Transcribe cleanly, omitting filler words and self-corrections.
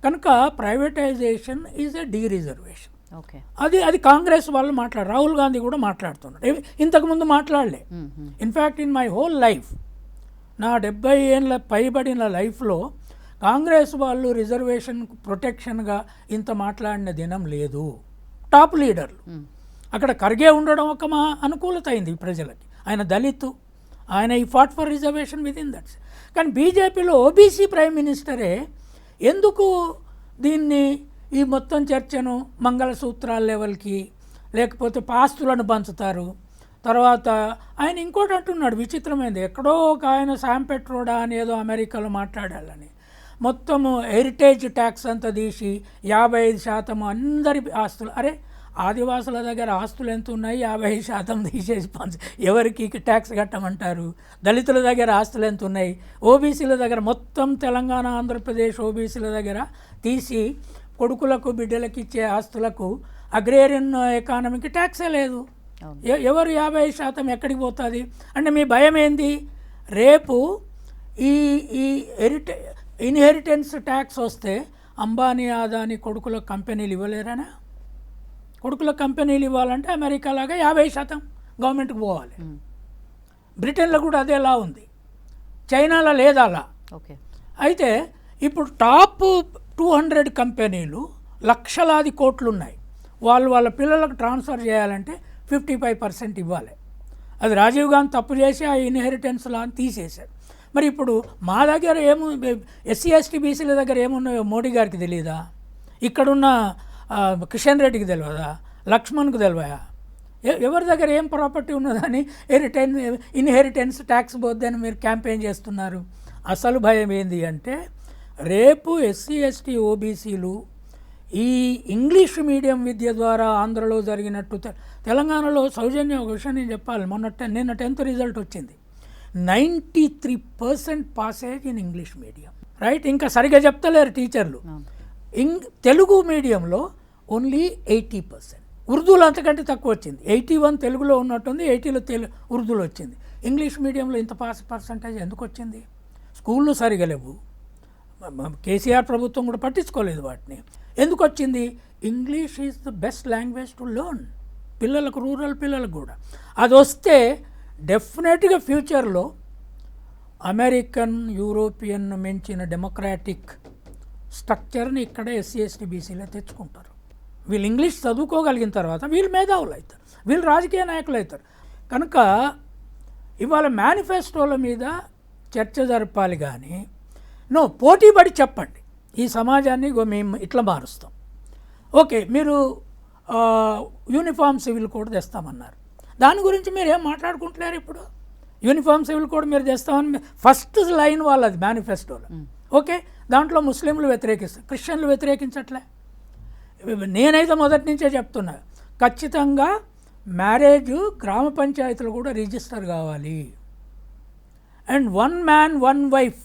కనుక privatisation is a de reservation. Okay. అది కాంగ్రెస్ వాళ్ళు మాట్లాడారు, రాహుల్ గాంధీ కూడా మాట్లాడుతున్నాడు, ఇంతకుముందు మాట్లాడలే. In fact in my whole life, నా 70 ఏళ్ళ పైబడిన లైఫ్లో కాంగ్రెస్ వాళ్ళు రిజర్వేషన్ ప్రొటెక్షన్గా ఇంత మాట్లాడిన దినం లేదు. టాప్ లీడర్లు అక్కడ ఖర్గే ఉండడం ఒక మా అనుకూలత అయింది ప్రజలకి. ఆయన దళితు, ఆయన ఈ fought for reservation with in that's. కానీ బీజేపీలో ఓబీసీ ప్రైమ్ మినిస్టరే ఎందుకు దీన్ని ఈ మొత్తం చర్చను మంగళసూత్రాల లెవెల్కి, లేకపోతే ఆస్తులను పంచుతారు. తర్వాత ఆయన ఇంకోటి అంటున్నాడు విచిత్రమైనది, ఎక్కడో ఒక ఆయన శామ్ పెట్రోడా అని ఏదో అమెరికాలో మాట్లాడాలని, మొత్తము హెరిటేజ్ ట్యాక్స్ అంతా తీసి 55% అందరి ఆస్తులు. అరే, ఆదివాసుల దగ్గర ఆస్తులు ఎంత ఉన్నాయి, 50% తీసేసి ఎవరికి ట్యాక్స్ కట్టమంటారు? దళితుల దగ్గర ఆస్తులు ఎంత ఉన్నాయి, ఓబీసీల దగ్గర మొత్తం తెలంగాణ ఆంధ్రప్రదేశ్ ఓబీసీల దగ్గర తీసి కొడుకులకు బిడ్డలకు ఇచ్చే ఆస్తులకు అగ్రేరియన్ ఎకానమీకి ట్యాక్సే లేదు. ఎవరు 50% ఎక్కడికి పోతుంది అంటే మీ భయం ఏంది? రేపు ఈ ఇన్హెరిటెన్స్ ట్యాక్స్ వస్తే అంబానీ అదానీ కొడుకుల కంపెనీలు ఇవ్వలేరనా? కొడుకుల కంపెనీలు ఇవ్వాలంటే అమెరికా లాగా 50% గవర్నమెంట్కి పోవాలి. బ్రిటన్లో కూడా అదే లా ఉంది, చైనాలో లేదా అలా. ఓకే. అయితే ఇప్పుడు టాప్ 200 కంపెనీలు లక్షలాది కోట్లు ఉన్నాయి, వాళ్ళ పిల్లలకు ట్రాన్స్ఫర్ చేయాలంటే 55% ఇవ్వాలి. అది రాజీవ్ గాంధీ తప్పు చేసి ఆ ఇన్హెరిటెన్స్ లాని తీసేశారు. మరి ఇప్పుడు మా దగ్గర ఎస్సీ ఎస్టీ బీసీల దగ్గర ఏమున్నాయో మోడీ గారికి తెలియదా? ఇక్కడున్న కిషన్ రెడ్డికి తెలియదా? లక్ష్మణ్కి తెలియదా? ఎవరి దగ్గర ఏం ప్రాపర్టీ ఉన్నదని ఇన్హెరిటెన్స్ ట్యాక్స్ పోద్దని మీరు క్యాంపెయిన్ చేస్తున్నారు. అసలు భయం ఏంది అంటే రేపు ఎస్సీ ఎస్టీ ఓబీసీలు ఈ ఇంగ్లీష్ మీడియం విద్య ద్వారా ఆంధ్రలో జరిగినట్టు తెలంగాణలో సౌజన్య ఒక విషయం నేను చెప్పాలి, నిన్న 10th రిజల్ట్ వచ్చింది, 93% passage in English medium. Right, ఇంకా సరిగా చెప్తలేరు టీచర్లు. తెలుగు మీడియంలో ఓన్లీ 80%, ఉర్దూలో అంతకంటే తక్కువ వచ్చింది. 81 తెలుగులో ఉన్నట్టుంది, 80లో ఉర్దూలో వచ్చింది. ఇంగ్లీష్ మీడియంలో ఇంత పర్సంటేజ్ ఎందుకు వచ్చింది? స్కూళ్ళు సరిగా లేవు, కేసీఆర్ ప్రభుత్వం కూడా పట్టించుకోలేదు వాటిని. ఎందుకు వచ్చింది? English is the best language to learn, పిల్లలకు, రూరల్ పిల్లలకు కూడా. అది వస్తే డెఫినెట్గా ఫ్యూచర్లో అమెరికన్, యూరోపియన్ మించిన డెమోక్రాటిక్ స్ట్రక్చర్ని ఇక్కడ ఎస్సీ ఎస్టీ బీసీలో తెచ్చుకుంటారు. వీళ్ళు ఇంగ్లీష్ చదువుకోగలిగిన తర్వాత వీళ్ళు మేధావులు అవుతారు, వీళ్ళు రాజకీయ నాయకులు అవుతారు. కనుక ఇవాళ మేనిఫెస్టోల మీద చర్చ జరపాలి కానీ పోటీపడి చెప్పండి ఈ సమాజాన్ని మేము ఇట్లా మారుస్తాం. ఓకే, మీరు యూనిఫామ్ సివిల్ కోడ్ తెస్తామన్నారు, దాని గురించి మీరు ఏం మాట్లాడుకుంటున్నారు? ఇప్పుడు యూనిఫామ్ సివిల్ కోడ్ మీరు తెస్తామని ఫస్ట్ లైన్ వాళ్ళది మేనిఫెస్టోలో. ఓకే, దాంట్లో ముస్లింలు వ్యతిరేకిస్తారు, క్రిస్టియన్లు వ్యతిరేకించట్లే. నేనైతే మొదటి నుంచే చెప్తున్నా, ఖచ్చితంగా మ్యారేజ్ గ్రామ పంచాయతీలు కూడా రిజిస్టర్ కావాలి. And 1 man 1 wife